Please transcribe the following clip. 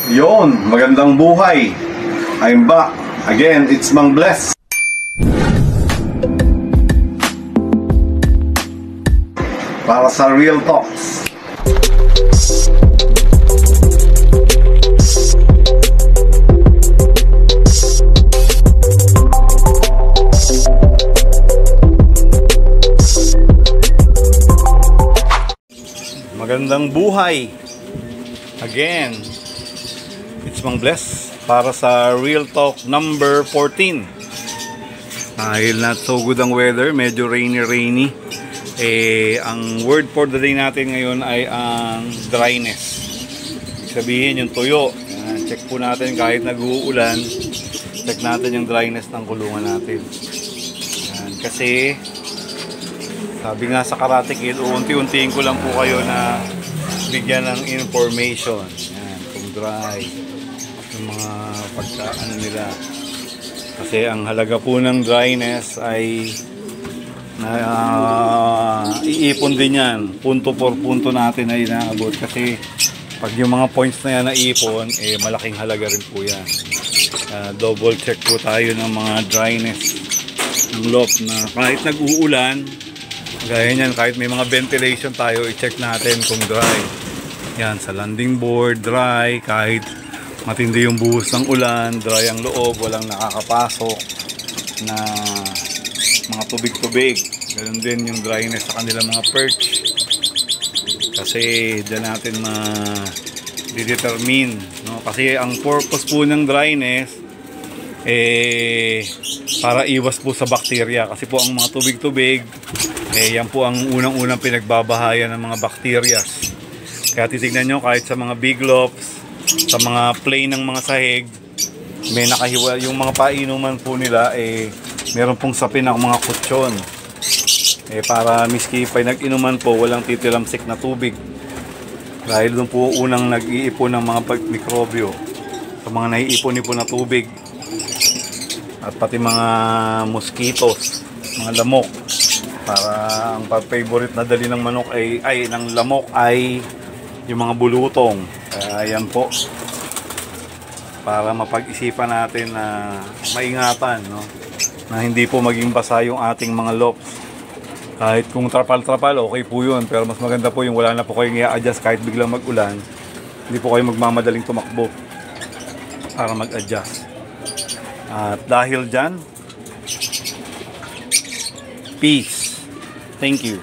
Yon, magandang buhay. I'm back. Again, it's Mang Bless. Para sa Real Talks. Magandang buhay. Again, it's Mang Bless para sa Real Talk number 14. Dahil not so good ang weather, medyo rainy. Ang word for the day natin ngayon ay ang dryness. Ibig sabihin yung tuyo. Check po natin kahit nag-uulan, check natin yung dryness ng kulungan natin. Kasi sabi nga sa Karate Kid, unti-untiin ko lang po kayo na bigyan ng information. Yan, kung dry, yung mga pagkaano nila. Kasi ang halaga po ng dryness ay iipon din yan. Punto por punto natin ay inaabot. Kasi pag yung mga points na yan naipon, malaking halaga rin po yan. Double check po tayo ng mga dryness ng loft na kahit nag-uulan, gaya niyan, kahit may mga ventilation tayo, i-check natin kung dry. Yan, sa landing board, dry. Kahit matindi yung buhos ng ulan, dry ang loob, walang nakakapasok na mga tubig-tubig. Ganun din yung dryness sa kanilang mga perch. Kasi dyan natin ma-determine, no? Kasi ang purpose po ng dryness, para iwas po sa bakterya. Kasi po ang mga tubig-tubig, yan po ang unang-unang pinagbabahayan ng mga bacterias. Kaya titignan nyo, kahit sa mga big lofts, sa mga plain ng mga sahig, may nakahiwa, yung mga painuman po nila, meron pong sapin ng mga kutsyon. Para miski pa'y nag-inuman po, walang titilamsik na tubig. Dahil doon po unang nag-iipon ng mga mikrobyo sa mga naiipon-ipon na tubig. At pati mga mosquitoes, mga lamok. Para ang favorite na dali ng manok ng lamok ay yung mga bulutong. Kaya yan po, para mapag-isipan natin na maingatan, no? Na hindi po maging basa yung ating mga lofts. Kahit kung trapal-trapal, okay po yun. Pero mas maganda po yung wala na po kayong i-adjust kahit biglang mag-ulan. Hindi po kayo magmamadaling tumakbo para mag-adjust. At dahil dyan, peace. Thank you.